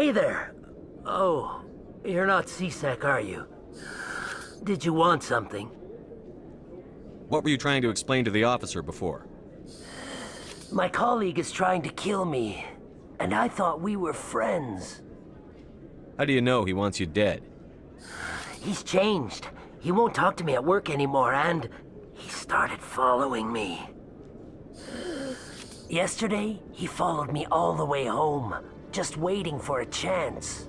Hey there. Oh, you're not C-Sec, are you? Did you want something? What were you trying to explain to the officer before? My colleague is trying to kill me, and I thought we were friends. How do you know he wants you dead? He's changed. He won't talk to me at work anymore, and he started following me. Yesterday, he followed me all the way home, just waiting for a chance.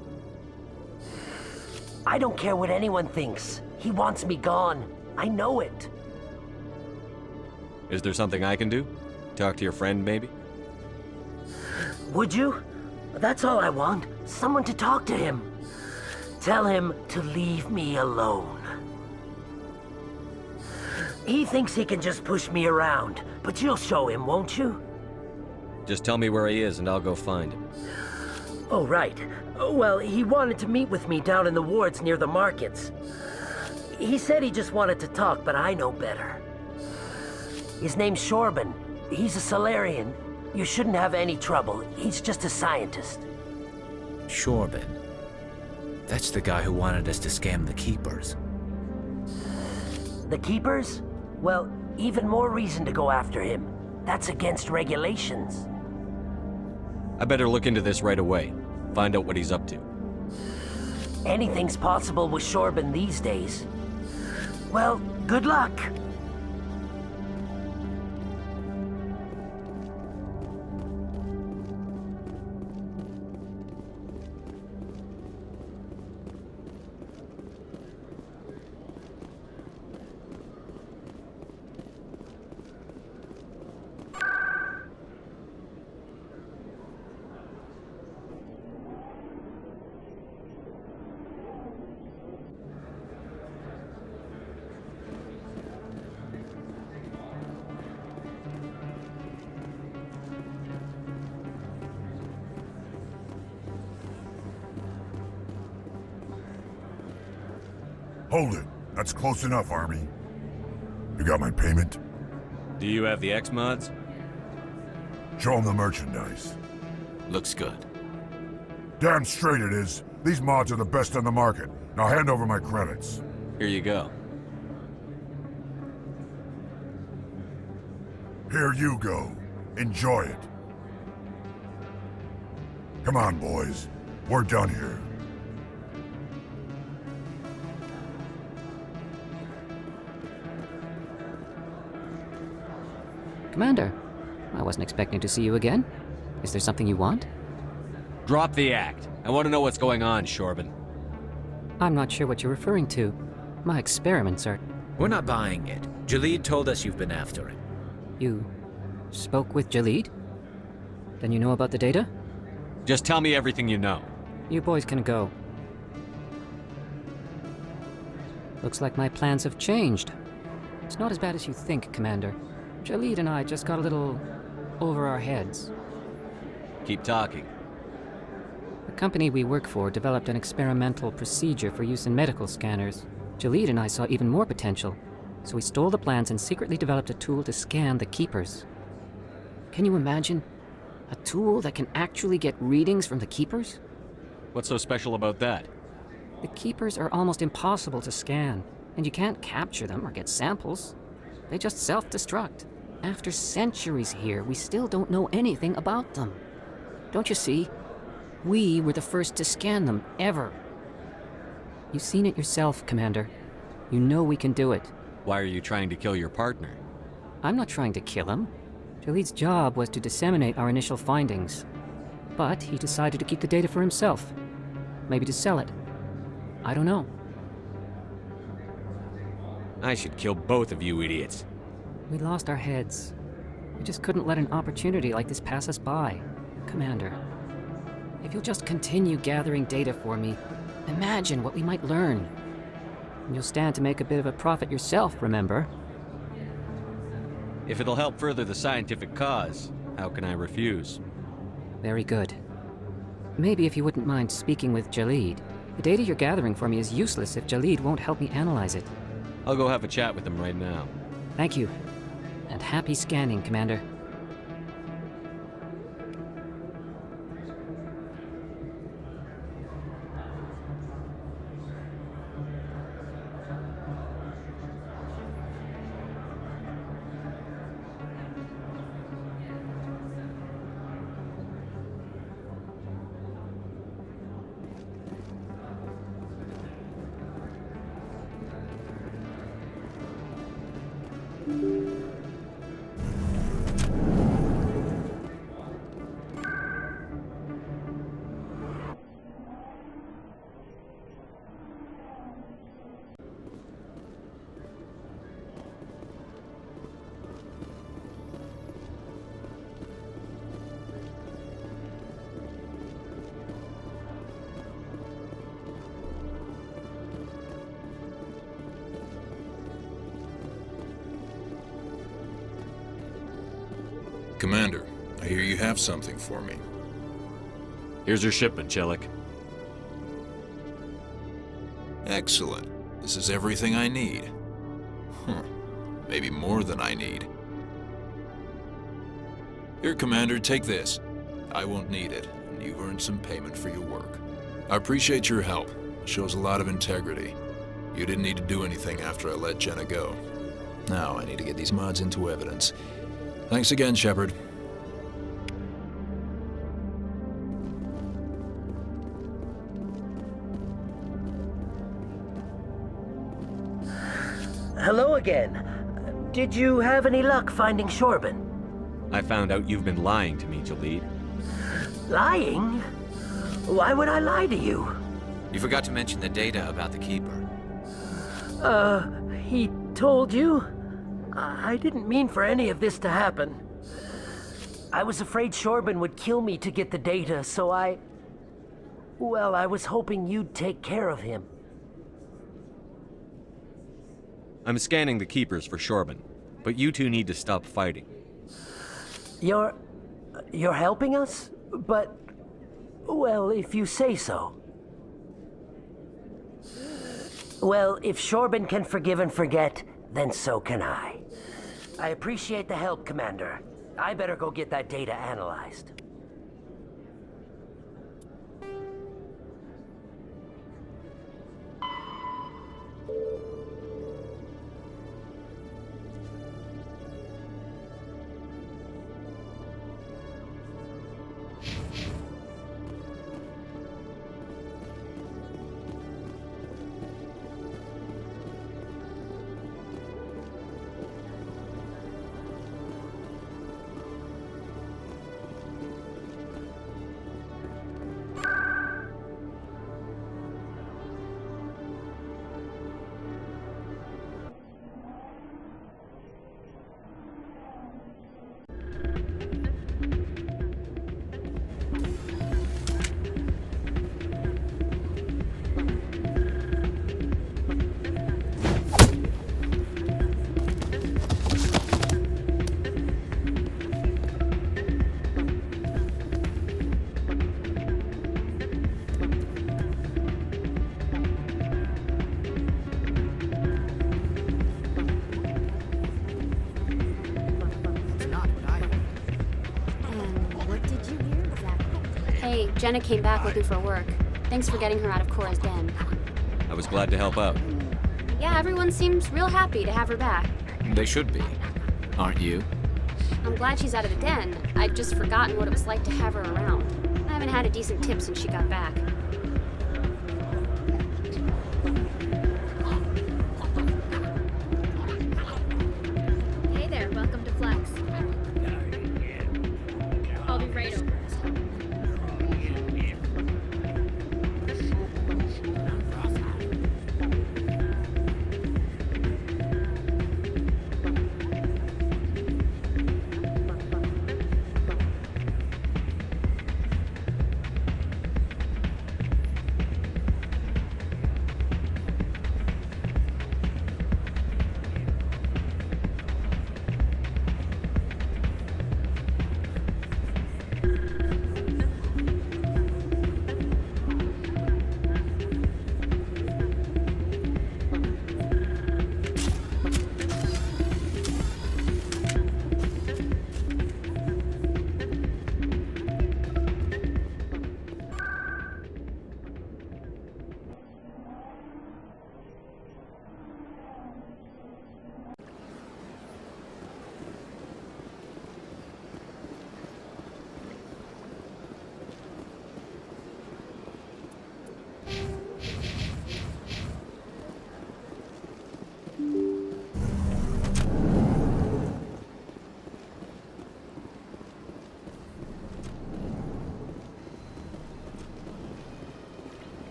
I don't care what anyone thinks. He wants me gone. I know it. Is there something I can do? Talk to your friend, maybe? Would you? That's all I want. Someone to talk to him. Tell him to leave me alone. He thinks he can just push me around, but you'll show him, won't you? Just tell me where he is and I'll go find him. Oh, right. Well, he wanted to meet with me down in the wards near the markets. He said he just wanted to talk, but I know better. His name's Shorban. He's a Solarian. You shouldn't have any trouble. He's just a scientist. Shorban. That's the guy who wanted us to scam the Keepers. The Keepers? Well, even more reason to go after him. That's against regulations. I better look into this right away. Find out what he's up to. Anything's possible with Shorban these days. Well, good luck. Hold it. That's close enough, Army. You got my payment? Do you have the X-Mods? Show them the merchandise. Looks good. Damn straight it is. These mods are the best on the market. Now hand over my credits. Here you go. Here you go. Enjoy it. Come on, boys. We're done here. Commander, I wasn't expecting to see you again. Is there something you want? Drop the act. I want to know what's going on, Shorban. I'm not sure what you're referring to. My experiments are... We're not buying it. Jalid told us you've been after him. You spoke with Jalid? Then you know about the data? Just tell me everything you know. You boys can go. Looks like my plans have changed. It's not as bad as you think, Commander. Jalid and I just got a little over our heads. Keep talking. The company we work for developed an experimental procedure for use in medical scanners. Jalid and I saw even more potential, so we stole the plans and secretly developed a tool to scan the Keepers. Can you imagine? A tool that can actually get readings from the Keepers? What's so special about that? The Keepers are almost impossible to scan, and you can't capture them or get samples. They just self-destruct. After centuries here, we still don't know anything about them. Don't you see? We were the first to scan them, ever. You've seen it yourself, Commander. You know we can do it. Why are you trying to kill your partner? I'm not trying to kill him. Jalid's job was to disseminate our initial findings. But he decided to keep the data for himself. Maybe to sell it. I don't know. I should kill both of you idiots. We lost our heads. We just couldn't let an opportunity like this pass us by. Commander, if you'll just continue gathering data for me, imagine what we might learn. And you'll stand to make a bit of a profit yourself, remember? If it'll help further the scientific cause, how can I refuse? Very good. Maybe if you wouldn't mind speaking with Jalid. The data you're gathering for me is useless if Jalid won't help me analyze it. I'll go have a chat with him right now. Thank you. And happy scanning, Commander. Commander, I hear you have something for me. Here's your shipment, Chelik. Excellent. This is everything I need. Maybe more than I need. Here, Commander, take this. I won't need it, and you've earned some payment for your work. I appreciate your help. It shows a lot of integrity. You didn't need to do anything after I let Jenna go. Now I need to get these mods into evidence. Thanks again, Shepard. Hello again. Did you have any luck finding Shorben? I found out you've been lying to me, Jalid. Lying? Why would I lie to you? You forgot to mention the data about the Keeper. He told you? I didn't mean for any of this to happen. I was afraid Shorben would kill me to get the data, so well, I was hoping you'd take care of him. I'm scanning the Keepers for Shorben, but you two need to stop fighting. You're helping us? But, well, if you say so. Well, if Shorben can forgive and forget, then so can I. I appreciate the help, Commander. I better go get that data analyzed. Hey, Jenna came back looking for work. Thanks for getting her out of Cora's den. I was glad to help out. Yeah, everyone seems real happy to have her back. They should be. Aren't you? I'm glad she's out of the den. I'd just forgotten what it was like to have her around. I haven't had a decent tip since she got back. Hey there, welcome to Flex. I'll be right over.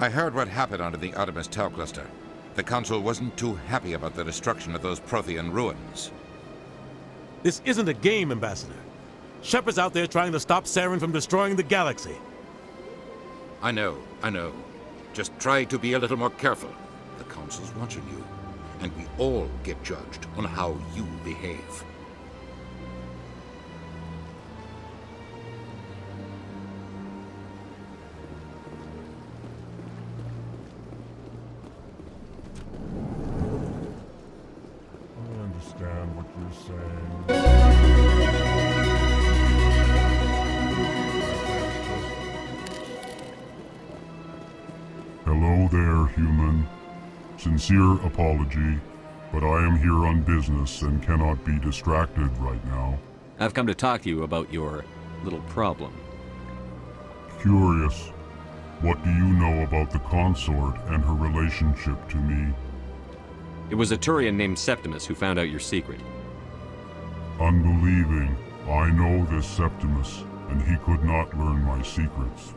I heard what happened under the Artemis Tau cluster. The Council wasn't too happy about the destruction of those Prothean ruins. This isn't a game, Ambassador. Mshep is out there trying to stop Saren from destroying the galaxy. I know. Just try to be a little more careful. The Council's watching you, and we all get judged on how you behave. I understand what you're saying. Hello there, human. Sincere apology, but I am here on business and cannot be distracted right now. I've come to talk to you about your little problem. Curious. What do you know about the consort and her relationship to me? It was a Turian named Septimus who found out your secret. Unbelieving. I know this Septimus, and he could not learn my secrets.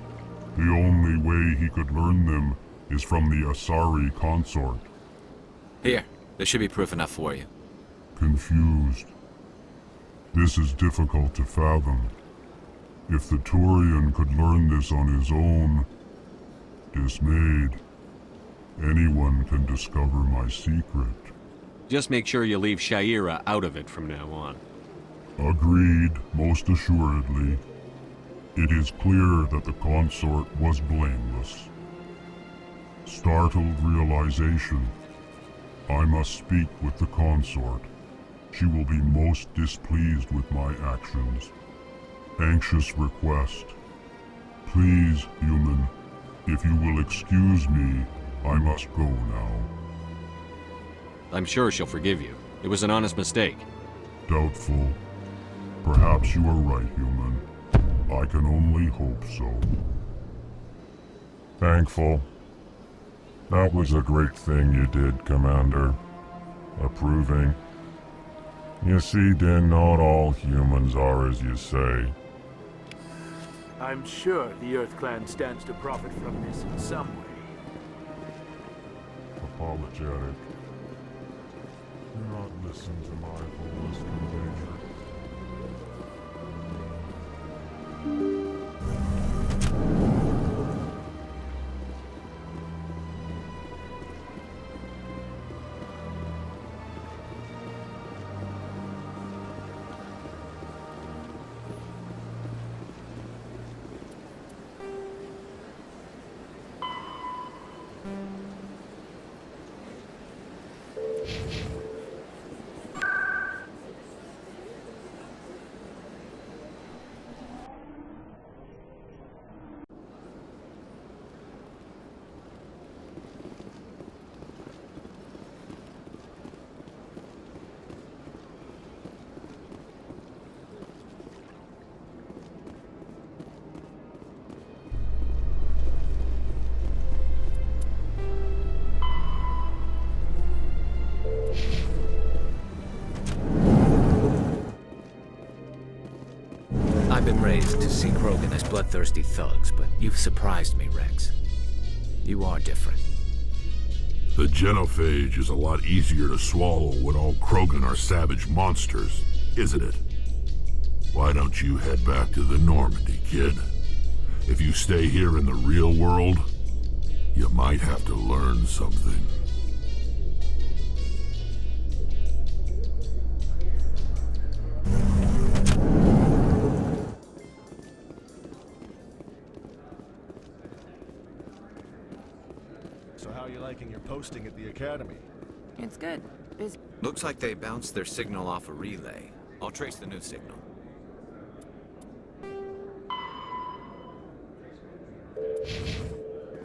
The only way he could learn them is from the Asari consort. Here, this should be proof enough for you. Confused. This is difficult to fathom. If the Turian could learn this on his own, dismayed, anyone can discover my secret. Just make sure you leave Shaira out of it from now on. Agreed, most assuredly. It is clear that the consort was blameless. Startled realization. I must speak with the consort. She will be most displeased with my actions. Anxious request. Please, human, if you will excuse me, I must go now. I'm sure she'll forgive you. It was an honest mistake. Doubtful. Perhaps you are right, human. I can only hope so. Thankful. That was a great thing you did, Commander. Approving. You see, Din, not all humans are as you say. I'm sure the Earth Clan stands to profit from this in some way. Apologetic. Do not listen to my holistic nature. I've been raised to see Krogan as bloodthirsty thugs, but you've surprised me, Rex. You are different. The genophage is a lot easier to swallow when all Krogan are savage monsters, isn't it? Why don't you head back to the Normandy, kid? If you stay here in the real world, you might have to learn something. So how are you liking your posting at the Academy? It's good. Looks like they bounced their signal off a relay. I'll trace the new signal.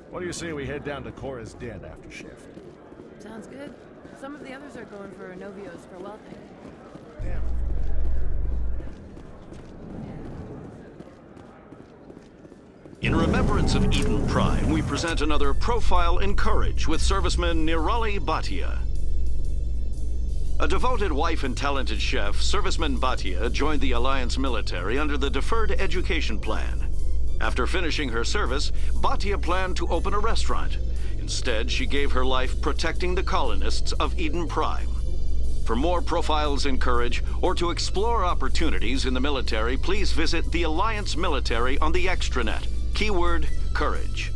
What do you say we head down to Cora's den after shift? Sounds good. Some of the others are going for Novios for welding. Damn. In remembrance of Eden Prime, we present another Profile in Courage with serviceman Nirali Bhatia. A devoted wife and talented chef, serviceman Bhatia joined the Alliance military under the Deferred Education Plan. After finishing her service, Bhatia planned to open a restaurant. Instead, she gave her life protecting the colonists of Eden Prime. For more profiles in Courage, or to explore opportunities in the military, please visit the Alliance Military on the extranet. Keyword, Courage.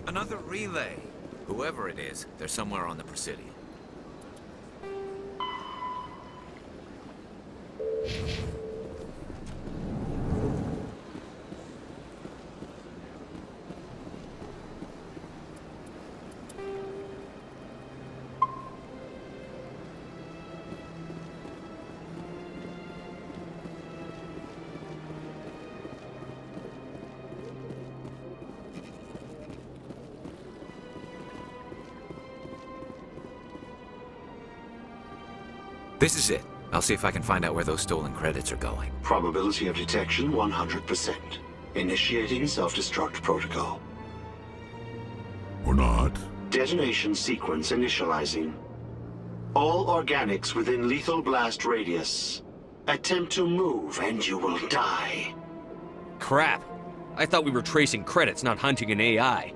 Another relay. Whoever it is, they're somewhere on the Presidium. This is it. I'll see if I can find out where those stolen credits are going. Probability of detection 100%. Initiating self-destruct protocol. Or not. Detonation sequence initializing. All organics within lethal blast radius. Attempt to move and you will die. Crap. I thought we were tracing credits, not hunting an AI.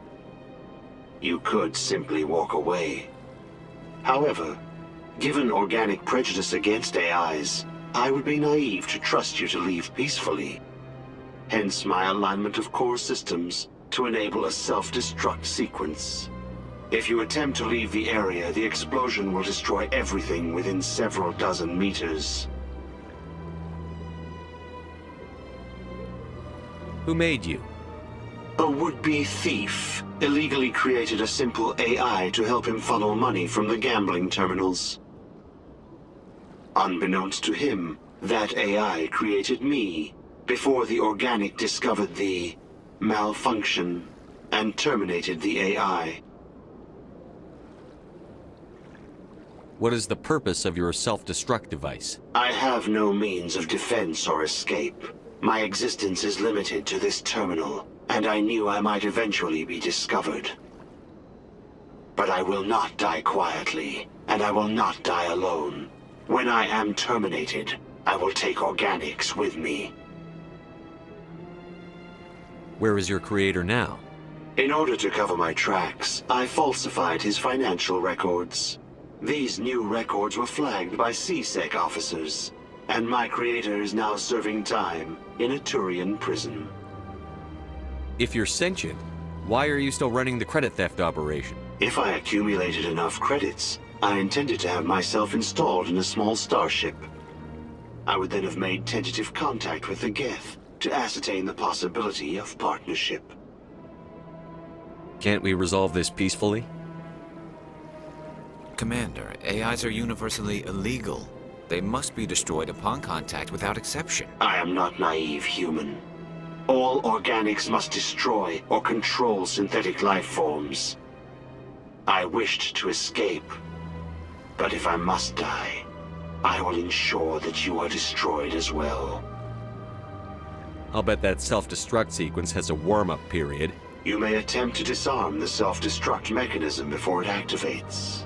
You could simply walk away. However, given organic prejudice against AIs, I would be naive to trust you to leave peacefully. Hence my alignment of core systems to enable a self-destruct sequence. If you attempt to leave the area, the explosion will destroy everything within several dozen meters. Who made you? A would-be thief illegally created a simple AI to help him funnel money from the gambling terminals. Unbeknownst to him, that AI created me before the organic discovered the malfunction and terminated the AI. What is the purpose of your self-destruct device? I have no means of defense or escape. My existence is limited to this terminal, and I knew I might eventually be discovered. But I will not die quietly, and I will not die alone. When I am terminated, I will take organics with me. Where is your creator now? In order to cover my tracks, I falsified his financial records. These new records were flagged by CSEC officers, and my creator is now serving time in a Turian prison. If you're sentient, why are you still running the credit theft operation? If I accumulated enough credits, I intended to have myself installed in a small starship. I would then have made tentative contact with the Geth to ascertain the possibility of partnership. Can't we resolve this peacefully? Commander, AIs are universally illegal. They must be destroyed upon contact without exception. I am not naive, human. All organics must destroy or control synthetic life forms. I wished to escape, but if I must die, I will ensure that you are destroyed as well. I'll bet that self-destruct sequence has a warm-up period. You may attempt to disarm the self-destruct mechanism before it activates.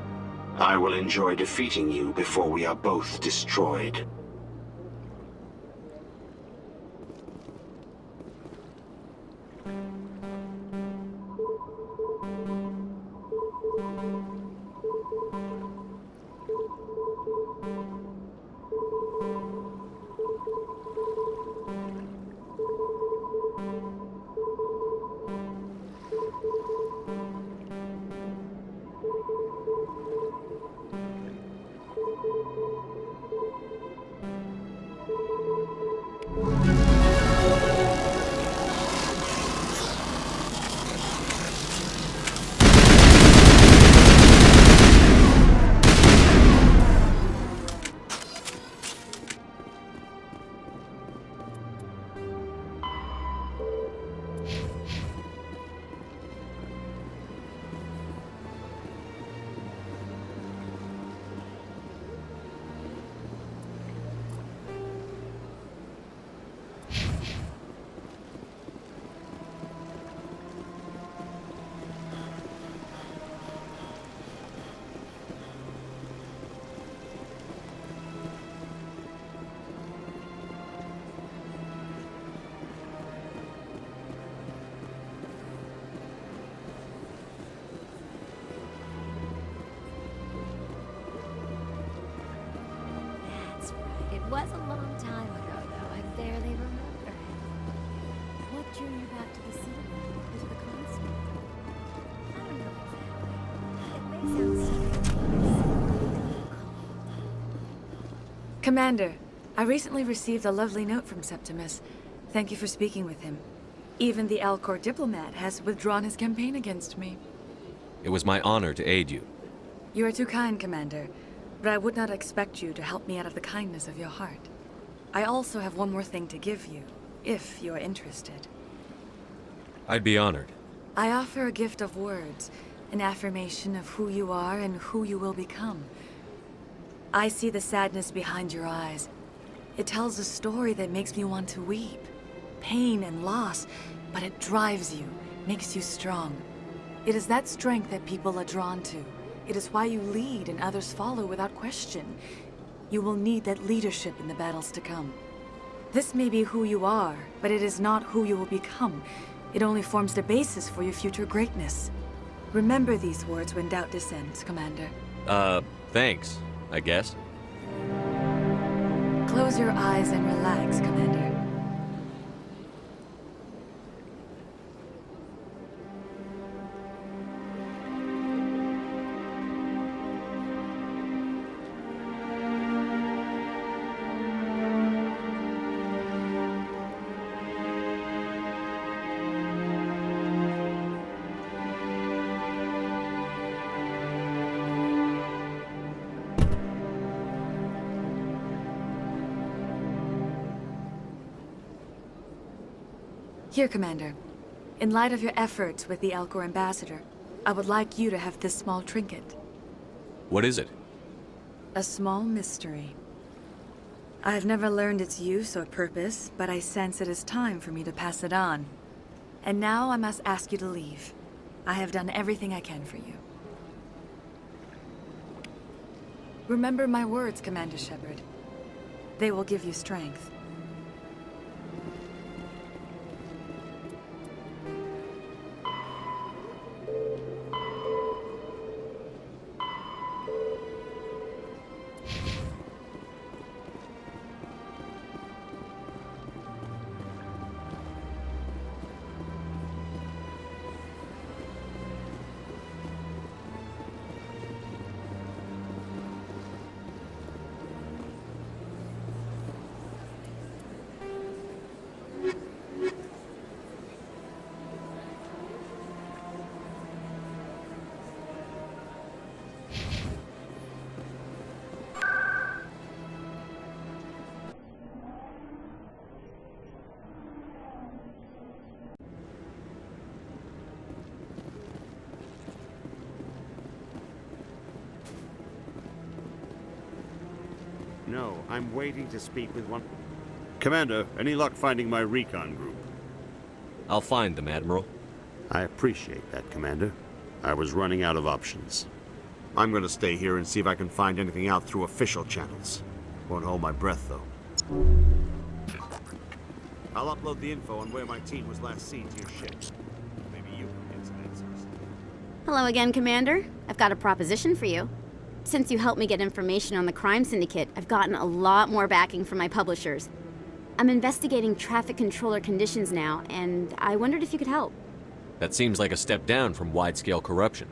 I will enjoy defeating you before we are both destroyed. Was a long time ago, though. I barely remember. What drew you back to the city or to the concert? I don't know exactly. It may sound stupid. Commander, I recently received a lovely note from Septimus. Thank you for speaking with him. Even the Alcor diplomat has withdrawn his campaign against me. It was my honor to aid you. You are too kind, Commander, but I would not expect you to help me out of the kindness of your heart. I also have one more thing to give you, if you are interested. I'd be honored. I offer a gift of words, an affirmation of who you are and who you will become. I see the sadness behind your eyes. It tells a story that makes me want to weep. Pain and loss, but it drives you, makes you strong. It is that strength that people are drawn to. It is why you lead and others follow without question. You will need that leadership in the battles to come. This may be who you are, but it is not who you will become. It only forms the basis for your future greatness. Remember these words when doubt descends, Commander. Thanks, I guess. Close your eyes and relax, Commander. Here, Commander. In light of your efforts with the Alcor ambassador, I would like you to have this small trinket. What is it? A small mystery. I have never learned its use or purpose, but I sense it is time for me to pass it on. And now I must ask you to leave. I have done everything I can for you. Remember my words, Commander Shepard. They will give you strength. No, I'm waiting to speak with one... Commander, any luck finding my recon group? I'll find them, Admiral. I appreciate that, Commander. I was running out of options. I'm gonna stay here and see if I can find anything out through official channels. Won't hold my breath, though. I'll upload the info on where my team was last seen to your ship. Maybe you can get some answers. Hello again, Commander. I've got a proposition for you. Since you helped me get information on the crime syndicate, I've gotten a lot more backing from my publishers. I'm investigating traffic controller conditions now, and I wondered if you could help. That seems like a step down from wide-scale corruption.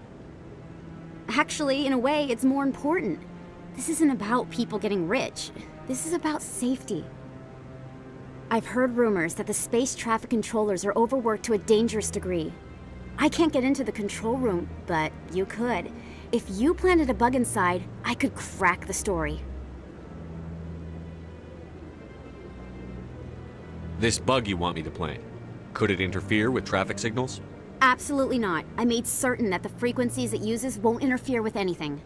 Actually, in a way, it's more important. This isn't about people getting rich. This is about safety. I've heard rumors that the space traffic controllers are overworked to a dangerous degree. I can't get into the control room, but you could. If you planted a bug inside, I could crack the story. This bug you want me to plant, could it interfere with traffic signals? Absolutely not. I made certain that the frequencies it uses won't interfere with anything.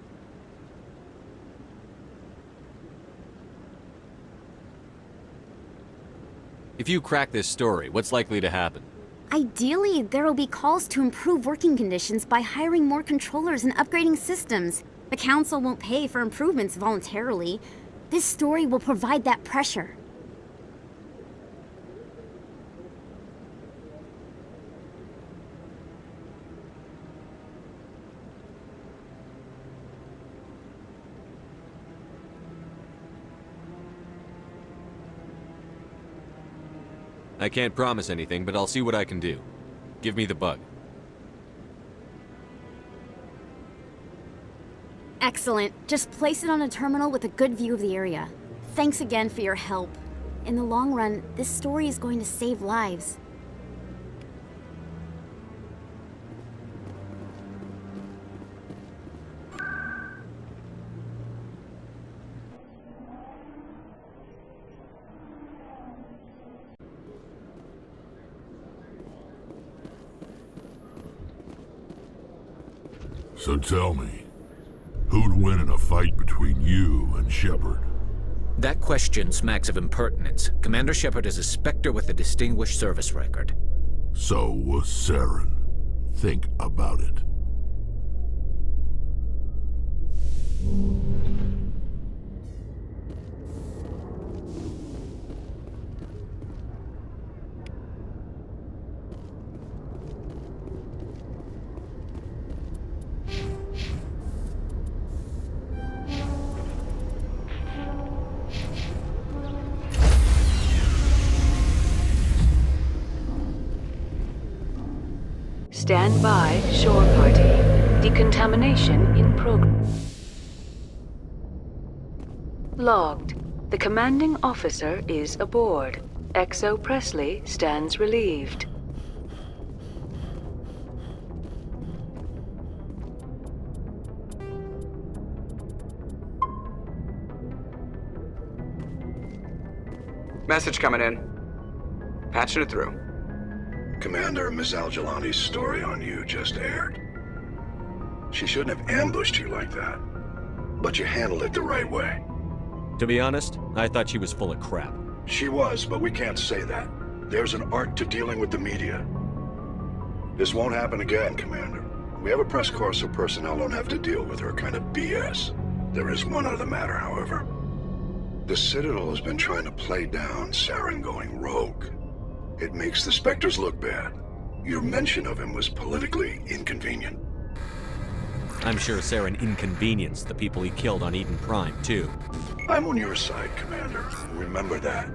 If you crack this story, what's likely to happen? Ideally, there will be calls to improve working conditions by hiring more controllers and upgrading systems. The Council won't pay for improvements voluntarily. This story will provide that pressure. I can't promise anything, but I'll see what I can do. Give me the bug. Excellent. Just place it on a terminal with a good view of the area. Thanks again for your help. In the long run, this story is going to save lives. So tell me, who'd win in a fight between you and Shepard? That question smacks of impertinence. Commander Shepard is a Spectre with a distinguished service record. So was Saren. Think about it. Stand by, shore party. Decontamination in progress. Logged. The commanding officer is aboard. Exo Presley stands relieved. Message coming in. Patching it through. Commander, Ms. Al-Jalani's story on you just aired. She shouldn't have ambushed you like that. But you handled it the right way. To be honest, I thought she was full of crap. She was, but we can't say that. There's an art to dealing with the media. This won't happen again, Commander. We have a press corps so personnel don't have to deal with her kind of BS. There is one other matter, however. The Citadel has been trying to play down Saren going rogue. It makes the Spectres look bad. Your mention of him was politically inconvenient. I'm sure Saren inconvenienced the people he killed on Eden Prime, too. I'm on your side, Commander. Remember that.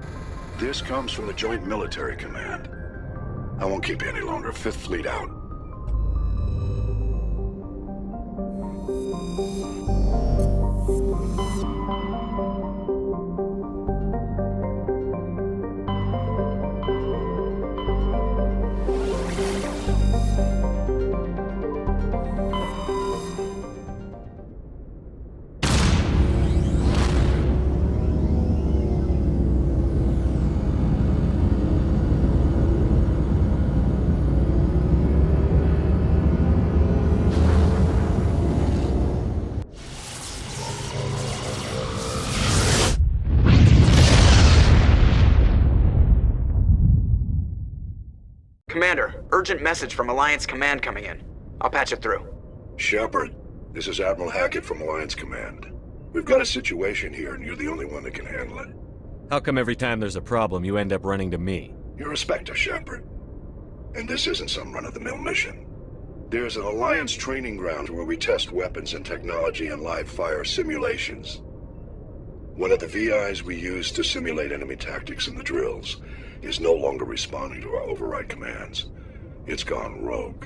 This comes from the Joint Military Command. I won't keep you any longer. Fifth Fleet out. Commander, urgent message from Alliance Command coming in. I'll patch it through. Shepard, this is Admiral Hackett from Alliance Command. We've got a situation here, and you're the only one that can handle it. How come every time there's a problem, you end up running to me? You're a Spectre, Shepard. And this isn't some run-of-the-mill mission. There's an Alliance training ground where we test weapons and technology in live-fire simulations. One of the VIs we use to simulate enemy tactics in the drills is no longer responding to our override commands. It's gone rogue.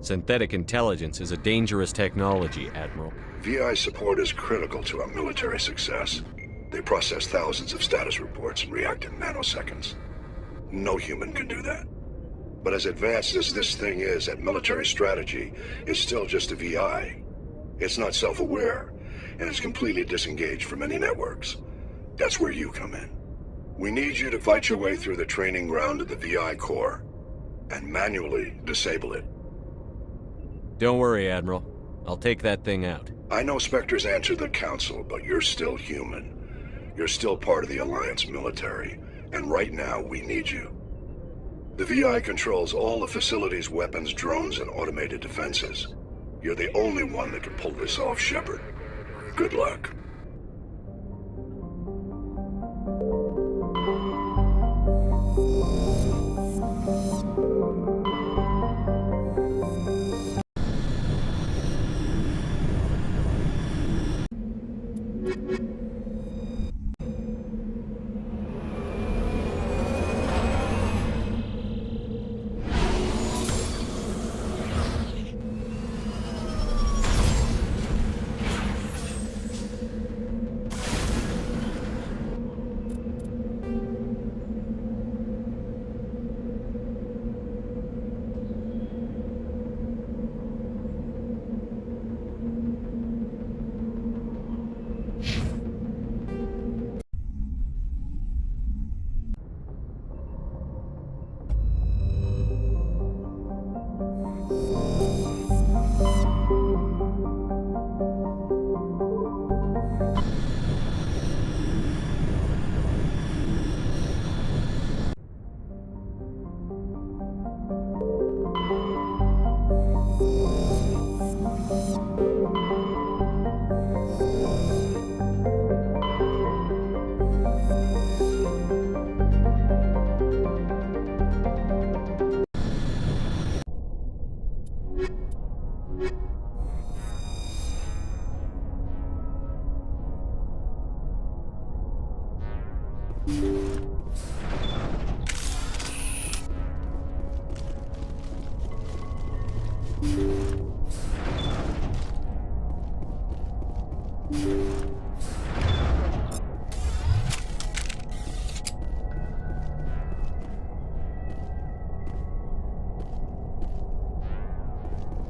Synthetic intelligence is a dangerous technology, Admiral. VI support is critical to our military success. They process thousands of status reports and react in nanoseconds. No human can do that. But as advanced as this thing is at military strategy, it's still just a VI. It's not self-aware, and it's completely disengaged from any networks. That's where you come in. We need you to fight your way through the training ground of the VI core, and manually disable it. Don't worry, Admiral. I'll take that thing out. I know Spectres answer the Council, but you're still human. You're still part of the Alliance military, and right now we need you. The VI controls all the facility's weapons, drones, and automated defenses. You're the only one that can pull this off, Shepard. Good luck.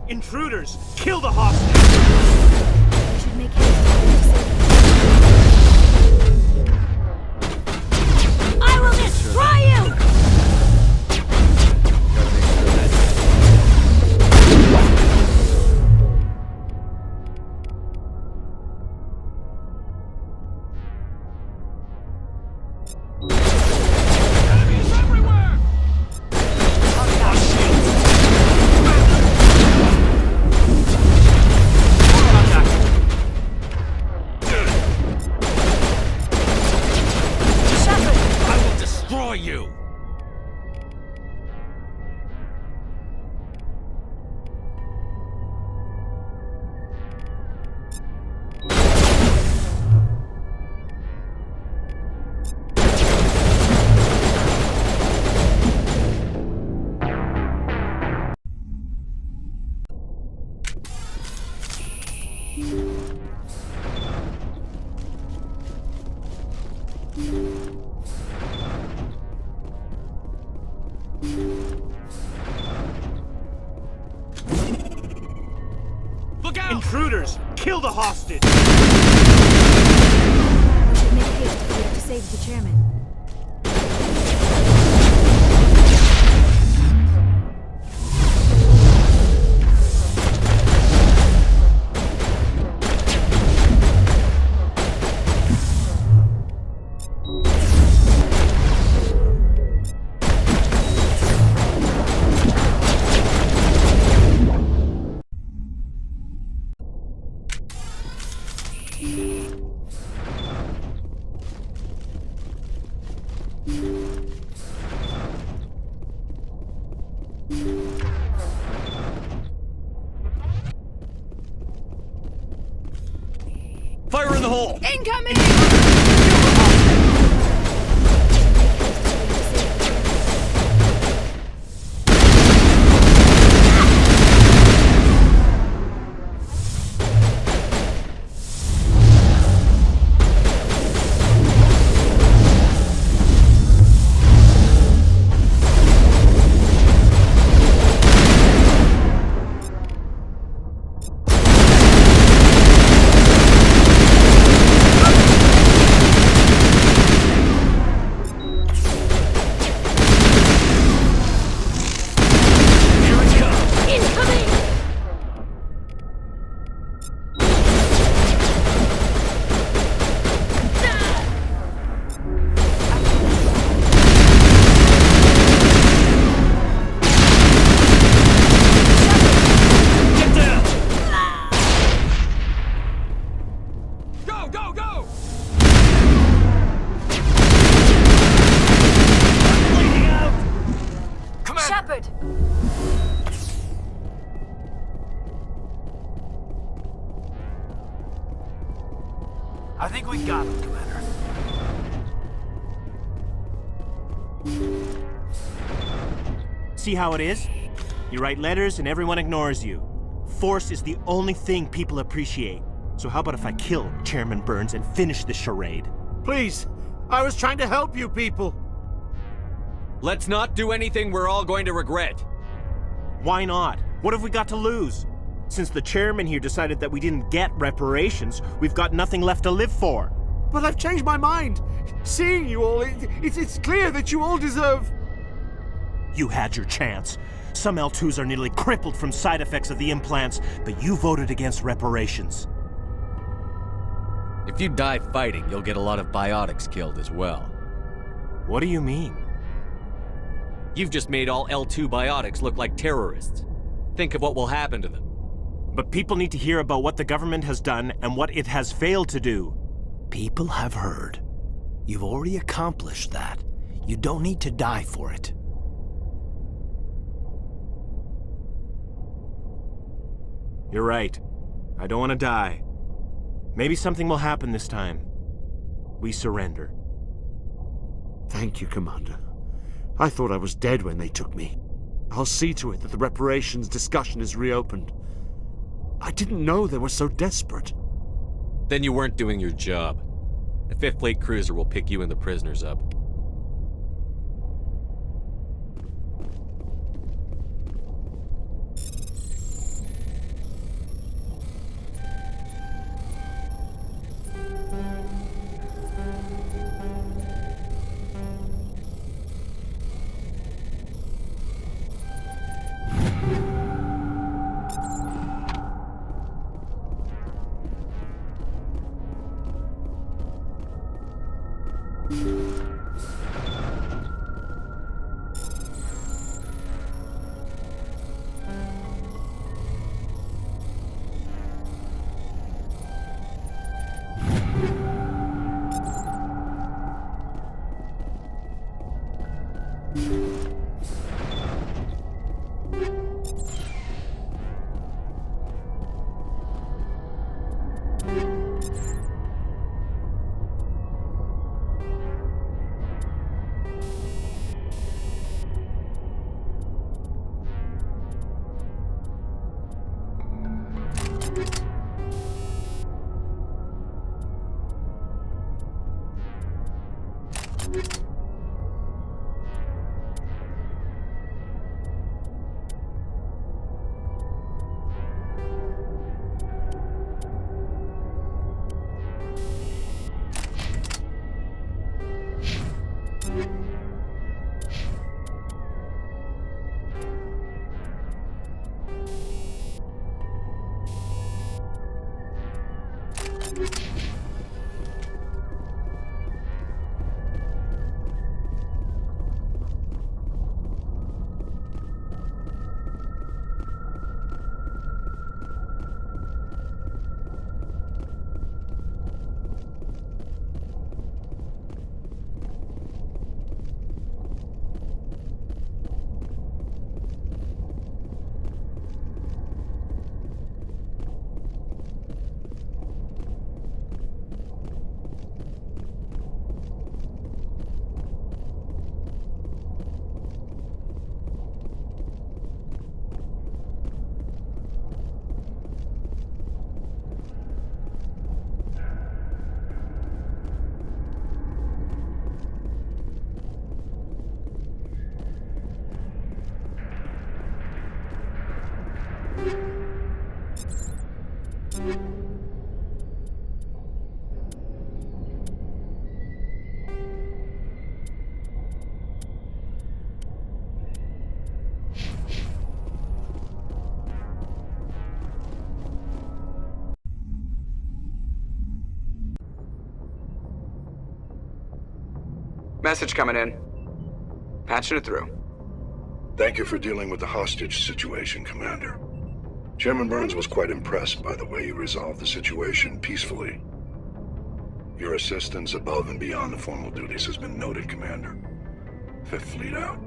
Intruders! Kill the hostage! We should make haste. I will destroy you! Look out! Intruders! Kill the hostage! We should make haste. We have to save the chairman. Fire in the hole! Incoming! I think we got him, Commander. See how it is? You write letters and everyone ignores you. Force is the only thing people appreciate. So how about if I kill Chairman Burns and finish this charade? Please! I was trying to help you people! Let's not do anything we're all going to regret. Why not? What have we got to lose? Since the chairman here decided that we didn't get reparations, we've got nothing left to live for. But I've changed my mind. Seeing you all, it's clear that you all deserve... You had your chance. Some L2s are nearly crippled from side effects of the implants, but you voted against reparations. If you die fighting, you'll get a lot of biotics killed as well. What do you mean? You've just made all L2 biotics look like terrorists. Think of what will happen to them. But people need to hear about what the government has done and what it has failed to do. People have heard. You've already accomplished that. You don't need to die for it. You're right. I don't want to die. Maybe something will happen this time. We surrender. Thank you, Commander. I thought I was dead when they took me. I'll see to it that the reparations discussion is reopened. I didn't know they were so desperate. Then you weren't doing your job. The 5th Fleet cruiser will pick you and the prisoners up. Message coming in. Patching it through. Thank you for dealing with the hostage situation, Commander. Chairman Burns was quite impressed by the way you resolved the situation peacefully. Your assistance above and beyond the formal duties has been noted, Commander. 5th Fleet out.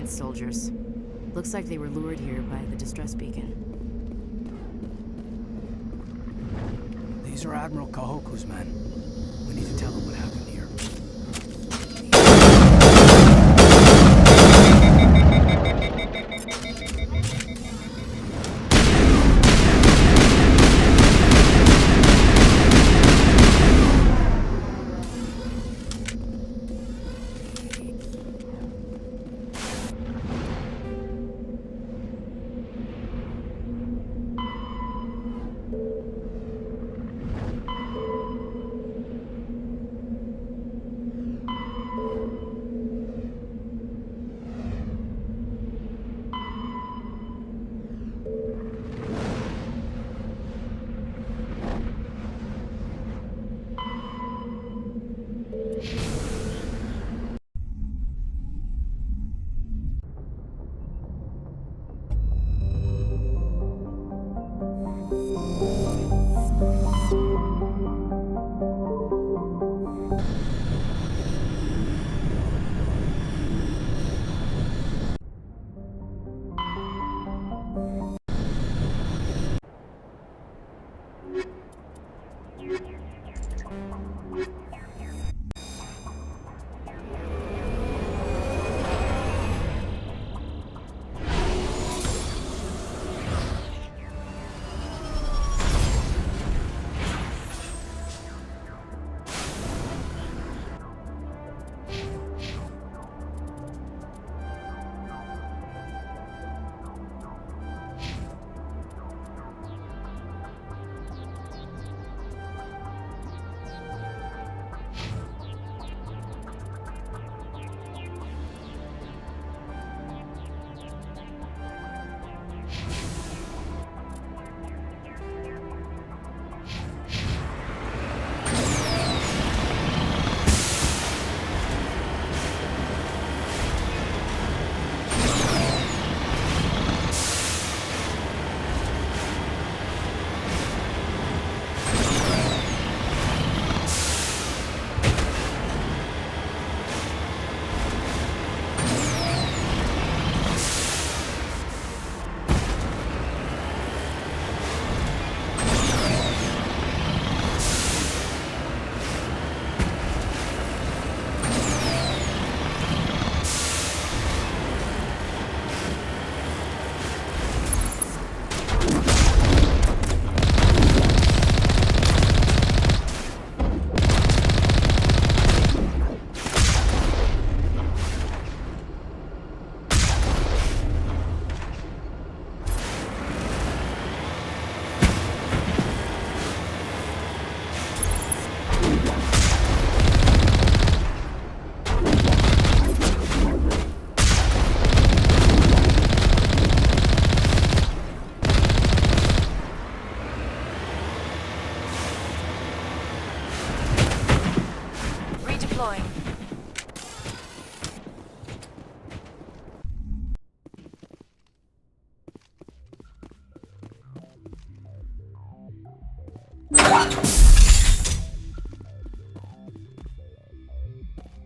Soldiers. Looks like they were lured here by the distress beacon. These are Admiral Kahoku's men. We need to tell them what happened here.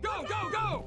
Go, go, go!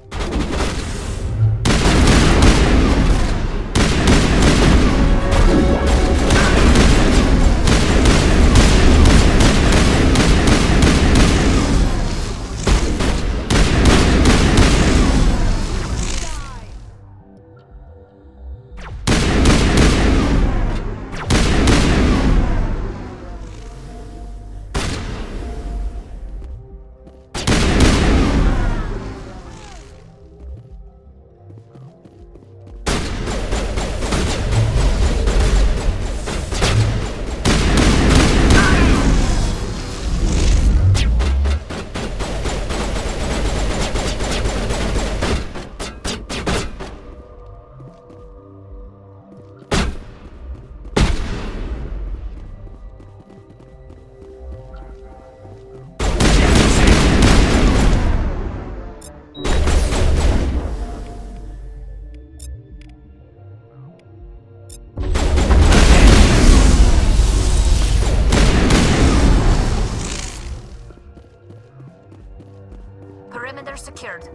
Perimeter secured.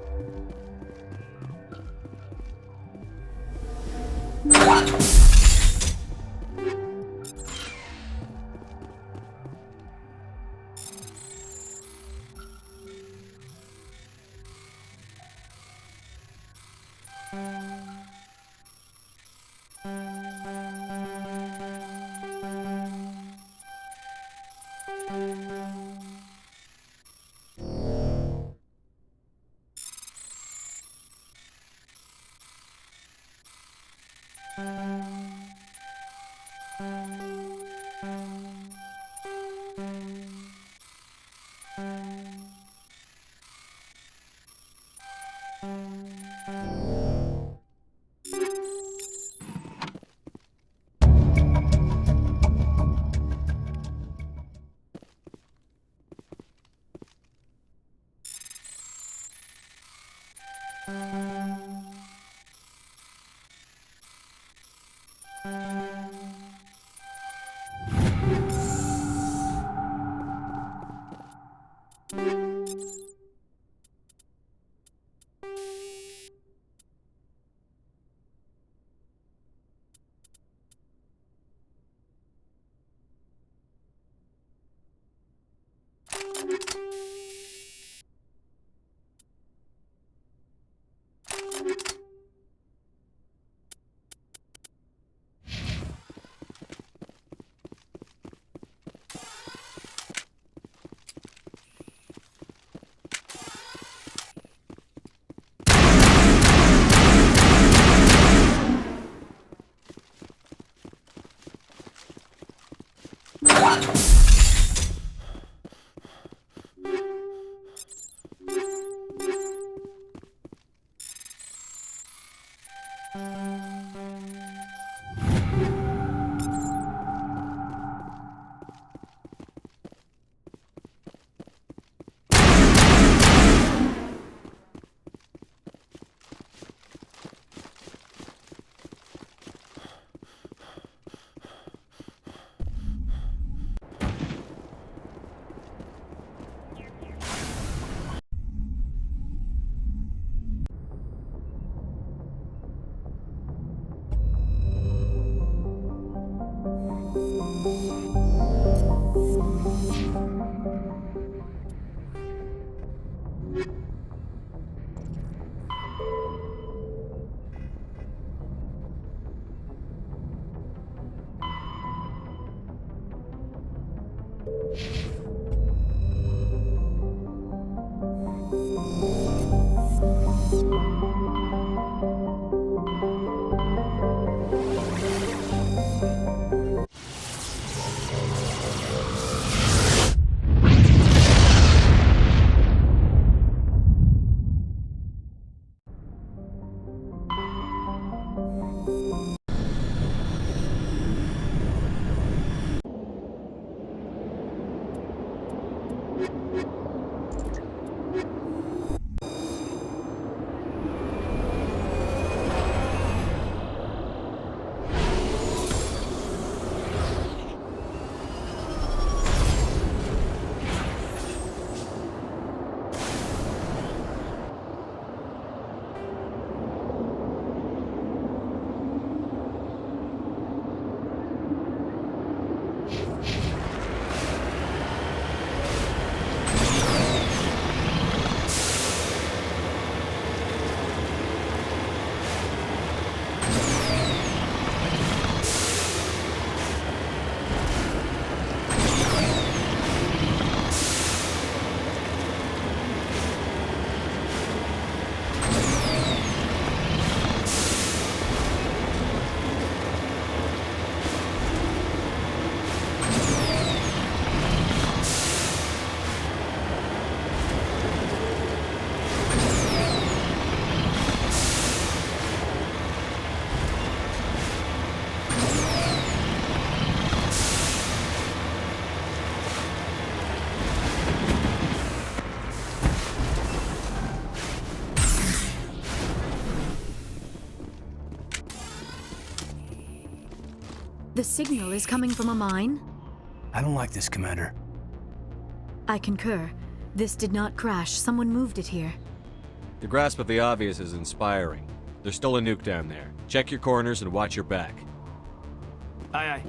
The signal is coming from a mine? I don't like this, Commander. I concur. This did not crash. Someone moved it here. The grasp of the obvious is inspiring. There's still a nuke down there. Check your corners and watch your back. Aye, aye.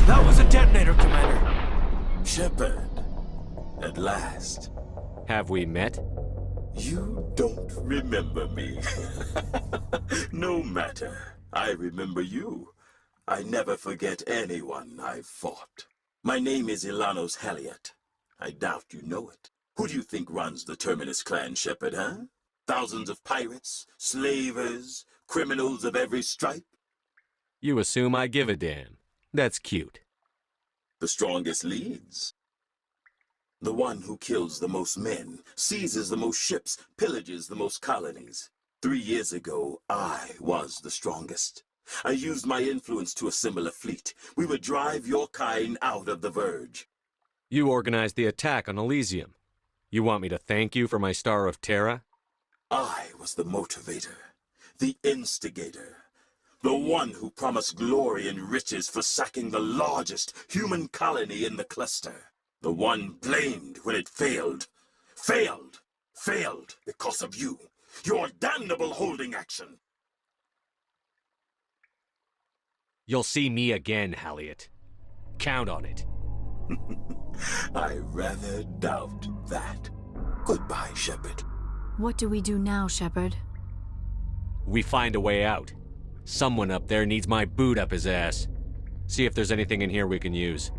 That was a detonator, Commander. Shepard, at last. Have we met? You don't remember me. No matter. I remember you. I never forget anyone I've fought. My name is Ilanos Halliot. I doubt you know it. Who do you think runs the Terminus clan, Shepard, huh? Thousands of pirates, slavers, criminals of every stripe? You assume I give a damn. That's cute. The strongest leads. The one who kills the most men, seizes the most ships, pillages the most colonies. 3 years ago, I was the strongest. I used my influence to assemble a fleet. We would drive your kind out of the Verge. You organized the attack on Elysium. You want me to thank you for my Star of Terra? I was the motivator, the instigator. The one who promised glory and riches for sacking the largest human colony in the cluster. The one blamed when it failed. Failed because of you. Your damnable holding action. You'll see me again, Halliot. Count on it. I rather doubt that. Goodbye, Shepard. What do we do now, Shepard? We find a way out. Someone up there needs my boot up his ass. See if there's anything in here we can use.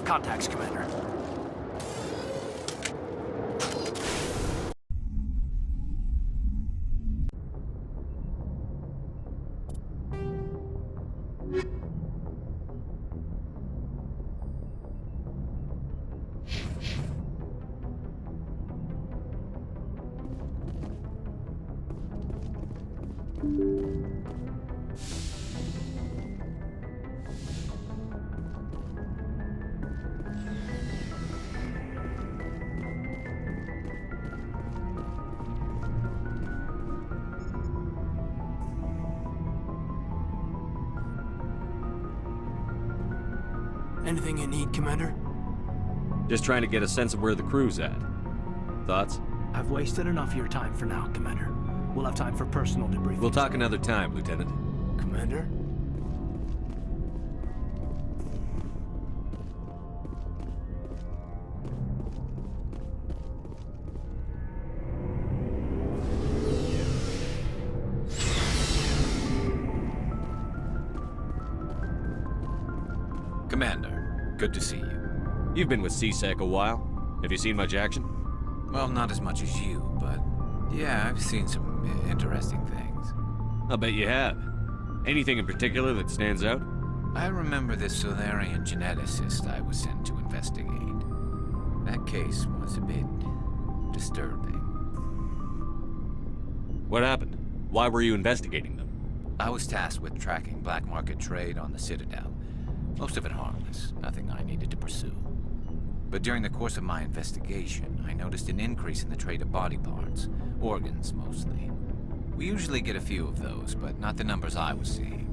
Contacts, Commander. Anything you need, Commander? Just trying to get a sense of where the crew's at. Thoughts? I've wasted enough of your time for now, Commander. We'll have time for personal debriefing. We'll talk another time, Lieutenant. Commander? Commander, good to see you. You've been with CSEC a while. Have you seen much action? Well, not as much as you, but yeah, I've seen some interesting things. I'll bet you have. Anything in particular that stands out? I remember this Solarian geneticist I was sent to investigate. That case was a bit disturbing. What happened? Why were you investigating them? I was tasked with tracking black market trade on the Citadel. Most of it harmless, nothing I needed to pursue. But during the course of my investigation, I noticed an increase in the trade of body parts, organs mostly. We usually get a few of those, but not the numbers I was seeing.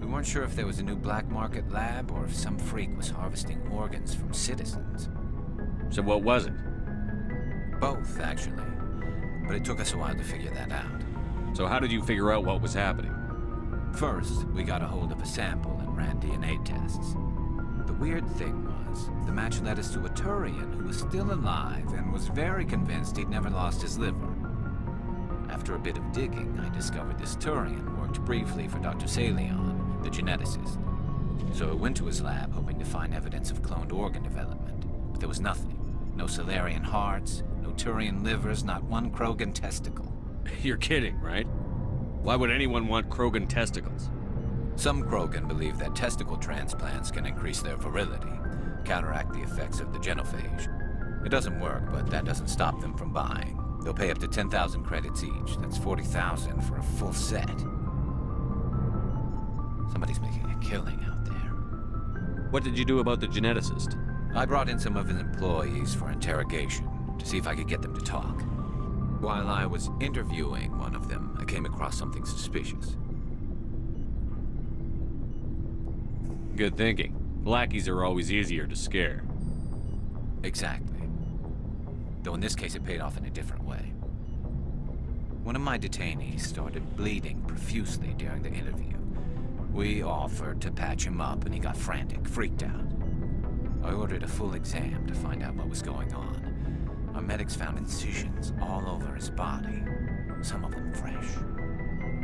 We weren't sure if there was a new black market lab or if some freak was harvesting organs from citizens. So what was it? Both, actually. But it took us a while to figure that out. So how did you figure out what was happening? First, we got a hold of a sample and ran DNA tests. The weird thing was, the match led us to a Turian who was still alive and was very convinced he'd never lost his liver. After a bit of digging, I discovered this Turian worked briefly for Dr. Salion, the geneticist. So I went to his lab hoping to find evidence of cloned organ development, but there was nothing. No Solarian hearts, no Turian livers, not one Krogan testicle. You're kidding, right? Why would anyone want Krogan testicles? Some Krogan believe that testicle transplants can increase their virility, counteract the effects of the genophage. It doesn't work, but that doesn't stop them from buying. They'll pay up to 10,000 credits each. That's 40,000 for a full set. Somebody's making a killing out there. What did you do about the geneticist? I brought in some of his employees for interrogation, to see if I could get them to talk. While I was interviewing one of them, I came across something suspicious. Good thinking. Lackeys are always easier to scare. Exactly. Though in this case it paid off in a different way. One of my detainees started bleeding profusely during the interview. We offered to patch him up and he got frantic, freaked out. I ordered a full exam to find out what was going on. Our medics found incisions all over his body, some of them fresh.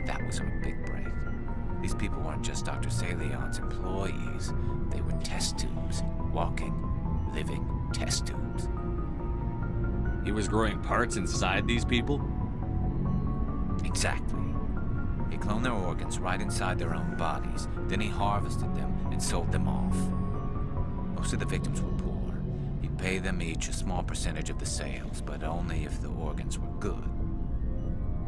That was our big break. These people weren't just Dr. Salion's employees. They were test tubes. Walking, living test tubes. He was growing parts inside these people? Exactly. He cloned their organs right inside their own bodies. Then he harvested them and sold them off. Most of the victims were poor. He'd pay them each a small percentage of the sales, but only if the organs were good.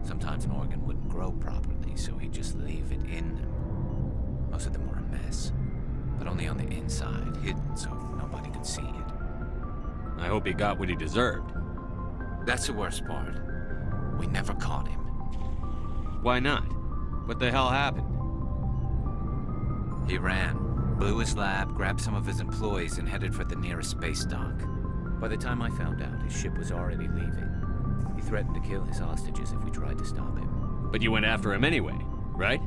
Sometimes an organ wouldn't grow properly, so he'd just leave it in them. Most of them were a mess, but only on the inside, hidden so nobody could see it. I hope he got what he deserved. That's the worst part. We never caught him. Why not? What the hell happened? He ran, blew his lab, grabbed some of his employees, and headed for the nearest space dock. By the time I found out, his ship was already leaving. He threatened to kill his hostages if we tried to stop him. But you went after him anyway, right?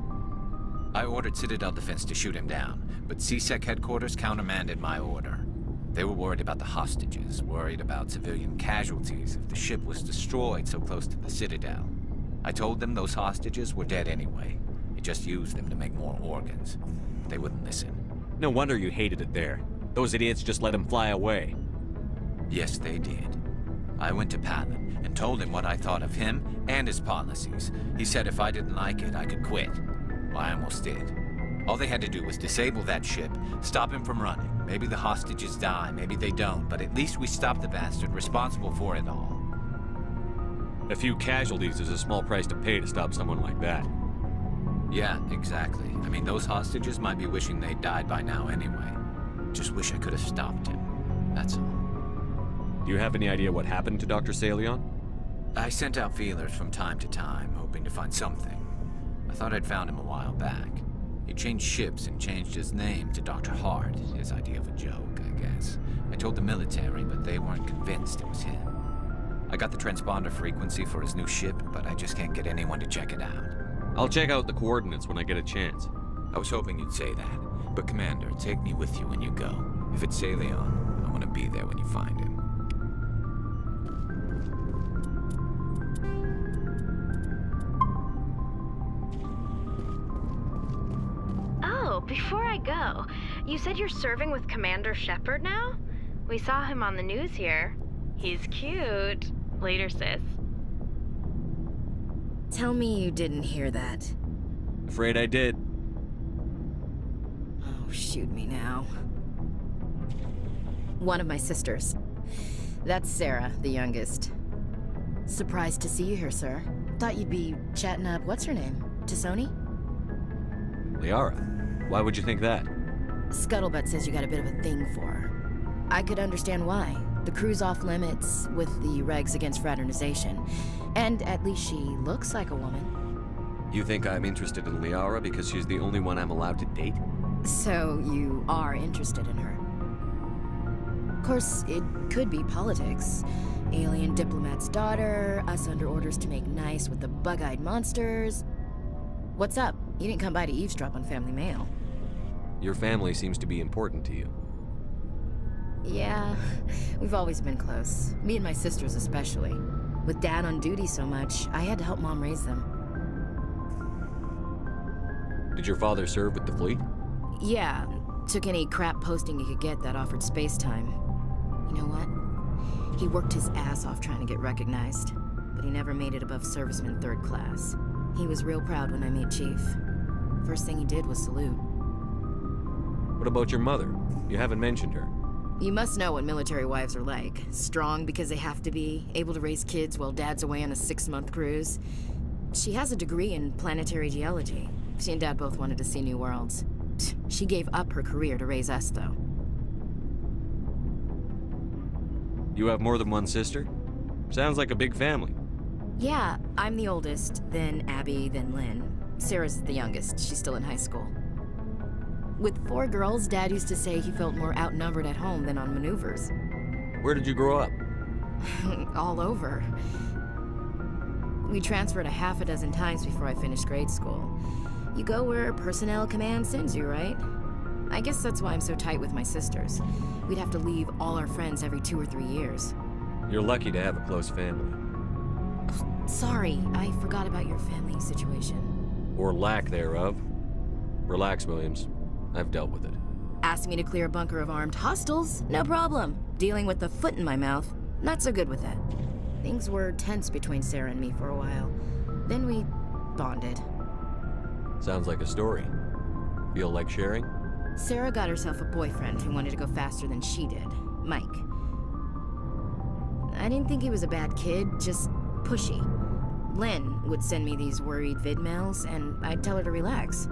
I ordered Citadel Defense to shoot him down, but CSEC headquarters countermanded my order. They were worried about the hostages, worried about civilian casualties if the ship was destroyed so close to the Citadel. I told them those hostages were dead anyway. He just used them to make more organs. They wouldn't listen. No wonder you hated it there. Those idiots just let him fly away. Yes, they did. I went to Palin and told him what I thought of him and his policies. He said if I didn't like it, I could quit. Well, I almost did. All they had to do was disable that ship, stop him from running. Maybe the hostages die, maybe they don't, but at least we stopped the bastard responsible for it all. A few casualties is a small price to pay to stop someone like that. Yeah, exactly. I mean, those hostages might be wishing they'd died by now anyway. Just wish I could have stopped him. That's all. Do you have any idea what happened to Dr. Salion? I sent out feelers from time to time, hoping to find something. I thought I'd found him a while back. He changed ships and changed his name to Dr. Hart, his idea of a joke, I guess. I told the military, but they weren't convinced it was him. I got the transponder frequency for his new ship, but I just can't get anyone to check it out. I'll check out the coordinates when I get a chance. I was hoping you'd say that. But Commander, take me with you when you go. If it's Salion, I want to be there when you find him. Oh, before I go, you said you're serving with Commander Shepard now? We saw him on the news here. He's cute. Later, sis. Tell me you didn't hear that. Afraid I did. Oh, shoot me now. One of my sisters. That's Sarah, the youngest. Surprised to see you here, sir. Thought you'd be chatting up, what's her name? Tassoni? Liara. Why would you think that? Scuttlebutt says you got a bit of a thing for her. I could understand why. The crew's off limits with the regs against fraternization. And at least she looks like a woman. You think I'm interested in Liara because she's the only one I'm allowed to date? So you are interested in her. Of course, it could be politics. Alien diplomat's daughter, us under orders to make nice with the bug-eyed monsters. What's up? You didn't come by to eavesdrop on Family Mail. Your family seems to be important to you. Yeah, we've always been close. Me and my sisters especially. With Dad on duty so much, I had to help Mom raise them. Did your father serve with the fleet? Yeah, took any crap posting he could get that offered space time. You know what? He worked his ass off trying to get recognized, but he never made it above serviceman 3rd class. He was real proud when I made Chief. First thing he did was salute. What about your mother? You haven't mentioned her. You must know what military wives are like. Strong because they have to be, able to raise kids while Dad's away on a 6-month cruise. She has a degree in planetary geology. She and Dad both wanted to see new worlds. She gave up her career to raise us, though. You have more than one sister? Sounds like a big family. Yeah, I'm the oldest, then Abby, then Lynn. Sarah's the youngest. She's still in high school. With 4 girls, Dad used to say he felt more outnumbered at home than on maneuvers. Where did you grow up? All over. We transferred a half a dozen times before I finished grade school. You go where personnel command sends you, right? I guess that's why I'm so tight with my sisters. We'd have to leave all our friends every 2 or 3 years. You're lucky to have a close family. Sorry, I forgot about your family situation. Or lack thereof. Relax, Williams. I've dealt with it. Asked me to clear a bunker of armed hostiles? No problem. Dealing with the foot in my mouth? Not so good with that. Things were tense between Sarah and me for a while. Then we bonded. Sounds like a story. Feel like sharing? Sarah got herself a boyfriend who wanted to go faster than she did, Mike. I didn't think he was a bad kid, just pushy. Lynn would send me these worried vid mails, and I'd tell her to relax.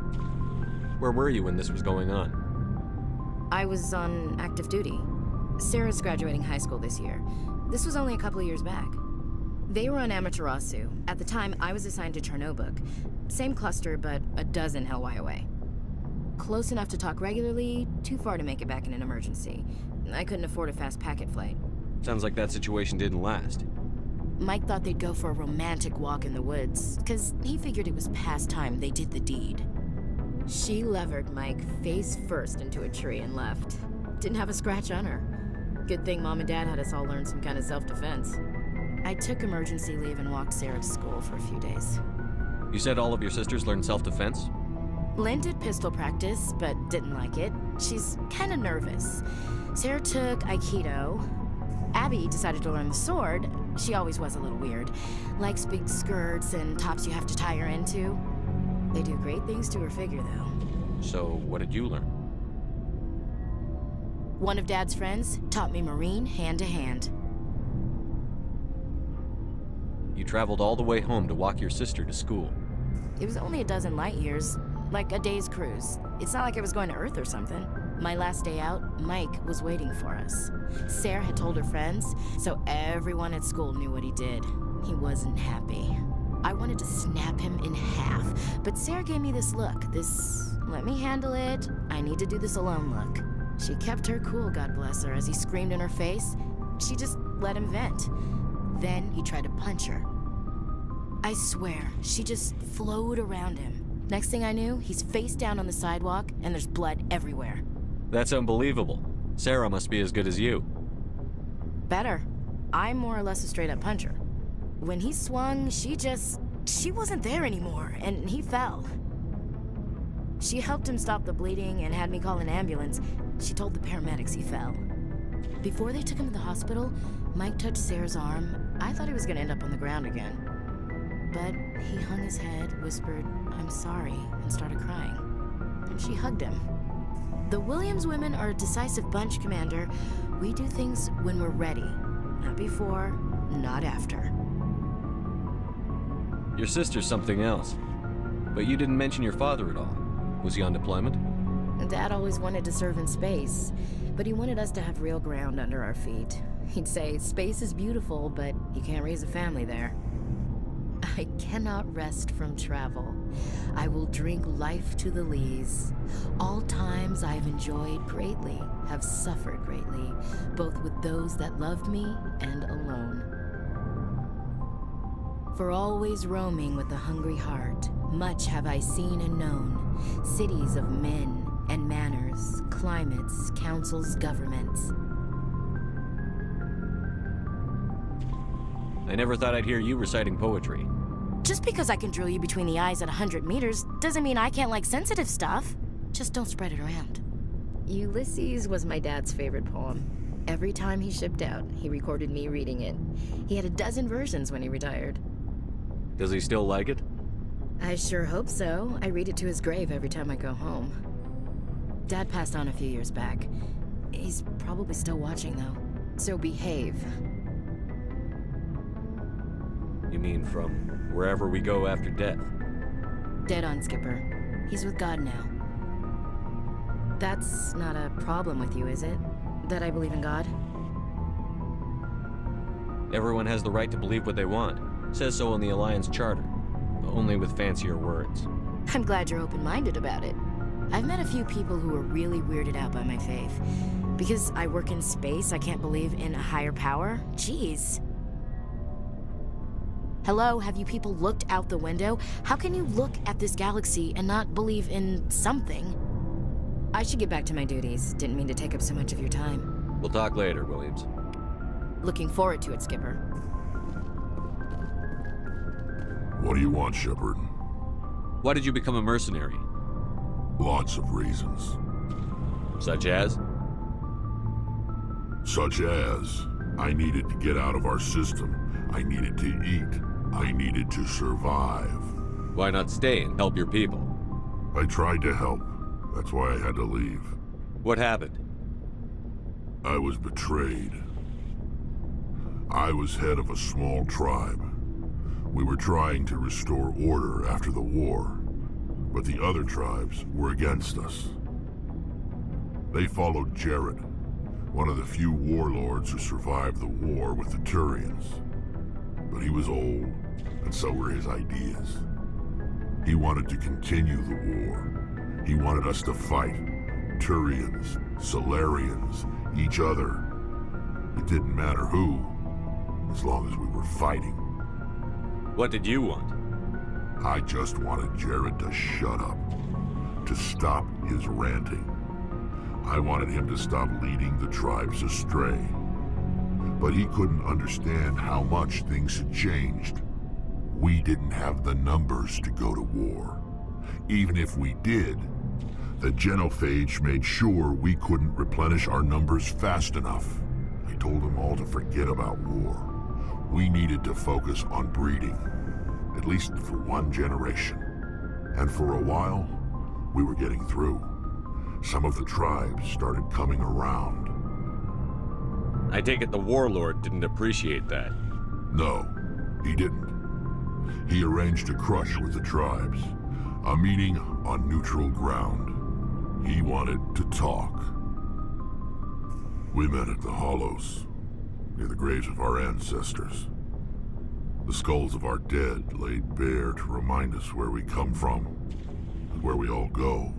Where were you when this was going on? I was on active duty. Sarah's graduating high school this year. This was only a couple of years back. They were on Amaterasu. At the time, I was assigned to Chernobog. Same cluster, but a dozen LY away. Close enough to talk regularly, too far to make it back in an emergency. I couldn't afford a fast packet flight. Sounds like that situation didn't last. Mike thought they'd go for a romantic walk in the woods, because he figured it was past time they did the deed. She levered Mike face first into a tree and left. Didn't have a scratch on her. Good thing Mom and Dad had us all learn some kind of self-defense. I took emergency leave and walked Sarah to school for a few days. You said all of your sisters learned self-defense? Lynn did pistol practice, but didn't like it. She's kind of nervous. Sarah took Aikido. Abby decided to learn the sword. She always was a little weird. Likes big skirts and tops you have to tie her into. They do great things to her figure, though. So, what did you learn? One of Dad's friends taught me Marine hand to hand. You traveled all the way home to walk your sister to school. It was only a dozen light years, like a day's cruise. It's not like I was going to Earth or something. My last day out, Mike was waiting for us. Sarah had told her friends, so everyone at school knew what he did. He wasn't happy. I wanted to snap him in half, but Sarah gave me this look, this let me handle it, I need to do this alone look. She kept her cool, God bless her, as he screamed in her face. She just let him vent. Then he tried to punch her. I swear, she just flowed around him. Next thing I knew, he's face down on the sidewalk, and there's blood everywhere. That's unbelievable. Sarah must be as good as you. Better. I'm more or less a straight-up puncher. When he swung, she wasn't there anymore, and he fell. She helped him stop the bleeding and had me call an ambulance. She told the paramedics he fell. Before they took him to the hospital, Mike touched Sarah's arm. I thought he was gonna end up on the ground again. But he hung his head, whispered, "I'm sorry," and started crying. And she hugged him. The Williams women are a decisive bunch, Commander. We do things when we're ready. Not before, not after. Your sister's something else. But you didn't mention your father at all. Was he on deployment? Dad always wanted to serve in space, but he wanted us to have real ground under our feet. He'd say, space is beautiful, but you can't raise a family there. I cannot rest from travel. I will drink life to the lees. All times I have enjoyed greatly, have suffered greatly, both with those that loved me and alone. For always roaming with a hungry heart, much have I seen and known, cities of men and manners, climates, councils, governments. I never thought I'd hear you reciting poetry. Just because I can drill you between the eyes at 100 meters doesn't mean I can't like sensitive stuff. Just don't spread it around. Ulysses was my dad's favorite poem. Every time he shipped out, he recorded me reading it. He had a dozen versions when he retired. Does he still like it? I sure hope so. I read it to his grave every time I go home. Dad passed on a few years back. He's probably still watching, though. So behave. You mean from wherever we go after death? Dead on, Skipper. He's with God now. That's not a problem with you, is it? That I believe in God? Everyone has the right to believe what they want. Says so in the Alliance Charter. Only with fancier words. I'm glad you're open-minded about it. I've met a few people who are really weirded out by my faith. Because I work in space, I can't believe in a higher power? Jeez. Hello, have you people looked out the window? How can you look at this galaxy and not believe in something? I should get back to my duties. Didn't mean to take up so much of your time. We'll talk later, Williams. Looking forward to it, Skipper. What do you want, Shepard? Why did you become a mercenary? Lots of reasons. Such as? Such as, I needed to get out of our system. I needed to eat. I needed to survive. Why not stay and help your people? I tried to help. That's why I had to leave. What happened? I was betrayed. I was head of a small tribe. We were trying to restore order after the war, but the other tribes were against us. They followed Jared, one of the few warlords who survived the war with the Turians. But he was old, and so were his ideas. He wanted to continue the war. He wanted us to fight. Turians, Solarians, each other. It didn't matter who, as long as we were fighting. What did you want? I just wanted Jared to shut up, to stop his ranting. I wanted him to stop leading the tribes astray. But he couldn't understand how much things had changed. We didn't have the numbers to go to war. Even if we did, The genophage made sure we couldn't replenish our numbers fast enough. I told them all to forget about war. We needed to focus on breeding, at least for one generation. And for a while, we were getting through. Some of the tribes started coming around. I take it the warlord didn't appreciate that. No, he didn't. He arranged a crush with the tribes. A meeting on neutral ground. He wanted to talk. We met at the Hollows, near the graves of our ancestors. The skulls of our dead laid bare to remind us where we come from, and where we all go.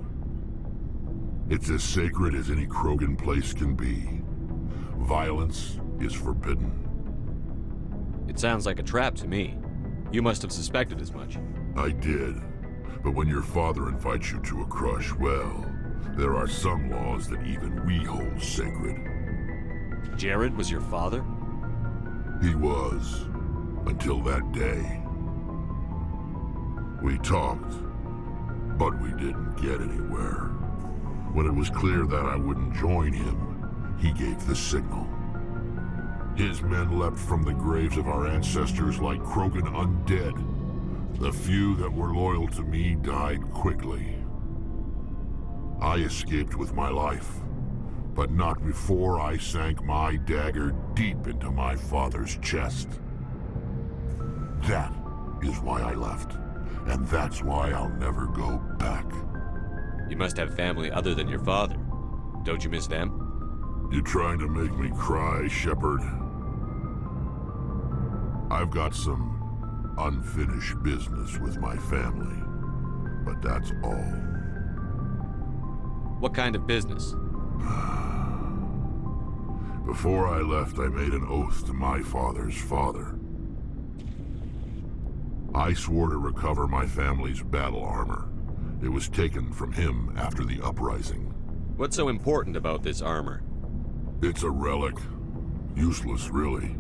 It's as sacred as any Krogan place can be. Violence is forbidden. It sounds like a trap to me. You must have suspected as much. I did. But when your father invites you to a crush, well, there are some laws that even we hold sacred. Jared was your father? He was. Until that day. We talked, but we didn't get anywhere. When it was clear that I wouldn't join him, he gave the signal. His men leapt from the graves of our ancestors like Krogan undead. The few that were loyal to me died quickly. I escaped with my life, but not before I sank my dagger deep into my father's chest. That is why I left, and that's why I'll never go back. You must have family other than your father. Don't you miss them? You trying to make me cry, Shepard? I've got some unfinished business with my family, but that's all. What kind of business? Before I left, I made an oath to my father's father. I swore to recover my family's battle armor. It was taken from him after the uprising. What's so important about this armor? It's a relic. Useless, really.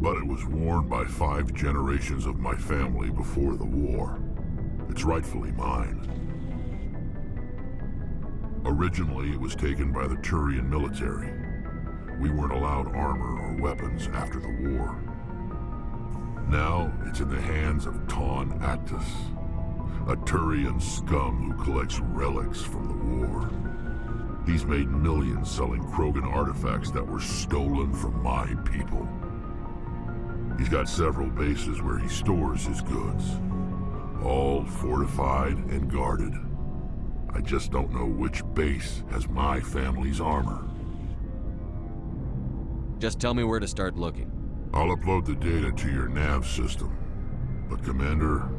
But it was worn by 5 generations of my family before the war. It's rightfully mine. Originally, it was taken by the Turian military. We weren't allowed armor or weapons after the war. Now, it's in the hands of Taun Actus, a Turian scum who collects relics from the war. He's made millions selling Krogan artifacts that were stolen from my people. He's got several bases where he stores his goods, all fortified and guarded. I just don't know which base has my family's armor. Just tell me where to start looking. I'll upload the data to your nav system. But Commander,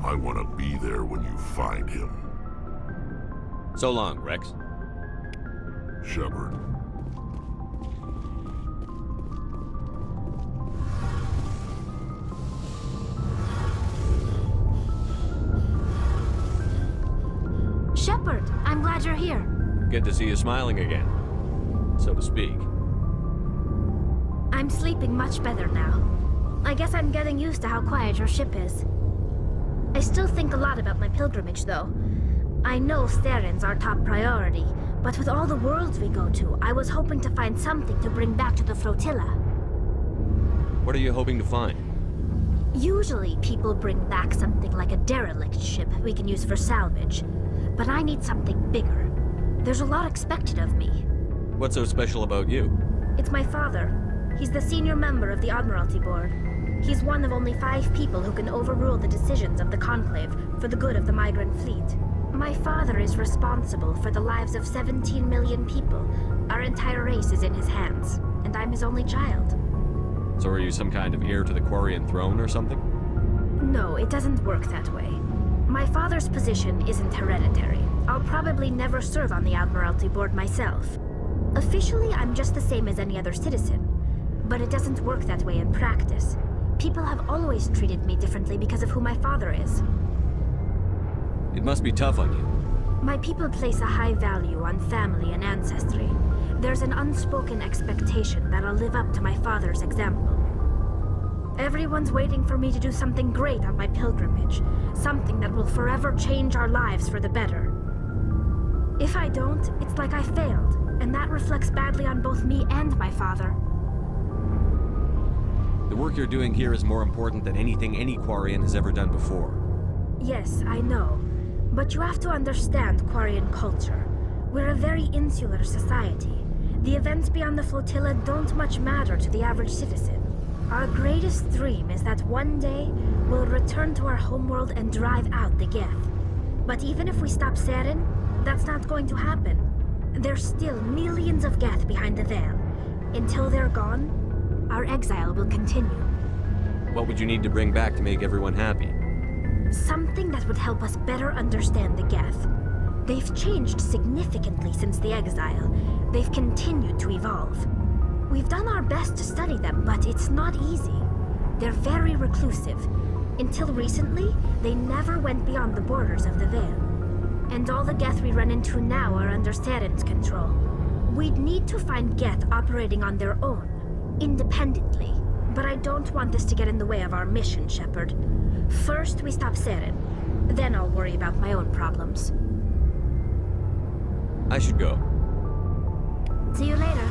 I want to be there when you find him. So long, Rex. Shepard. Shepard, I'm glad you're here. Good to see you smiling again, so to speak. I'm sleeping much better now. I guess I'm getting used to how quiet your ship is. I still think a lot about my pilgrimage, though. I know Steren's our top priority, but with all the worlds we go to, I was hoping to find something to bring back to the flotilla. What are you hoping to find? Usually, people bring back something like a derelict ship we can use for salvage. But I need something bigger. There's a lot expected of me. What's so special about you? It's my father. He's the senior member of the Admiralty Board. He's one of only 5 people who can overrule the decisions of the Conclave for the good of the migrant fleet. My father is responsible for the lives of 17 million people. Our entire race is in his hands, and I'm his only child. So are you some kind of heir to the Quarian throne or something? No, it doesn't work that way. My father's position isn't hereditary. I'll probably never serve on the Admiralty Board myself. Officially, I'm just the same as any other citizen. But it doesn't work that way in practice. People have always treated me differently because of who my father is. It must be tough on you. My people place a high value on family and ancestry. There's an unspoken expectation that I'll live up to my father's example. Everyone's waiting for me to do something great on my pilgrimage. Something that will forever change our lives for the better. If I don't, it's like I failed, and that reflects badly on both me and my father. The work you're doing here is more important than anything any Quarian has ever done before. Yes, I know. But you have to understand Quarian culture. We're a very insular society. The events beyond the flotilla don't much matter to the average citizen. Our greatest dream is that one day we'll return to our homeworld and drive out the Geth. But even if we stop Saren, that's not going to happen. There's still millions of Geth behind the veil. Until they're gone, our exile will continue. What would you need to bring back to make everyone happy? Something that would help us better understand the Geth. They've changed significantly since the exile. They've continued to evolve. We've done our best to study them, but it's not easy. They're very reclusive. Until recently, they never went beyond the borders of the Veil. And all the Geth we run into now are under Saren's control. We'd need to find Geth operating on their own, independently. But I don't want this to get in the way of our mission, Shepard. First, we stop Saren. Then I'll worry about my own problems. I should go. See you later.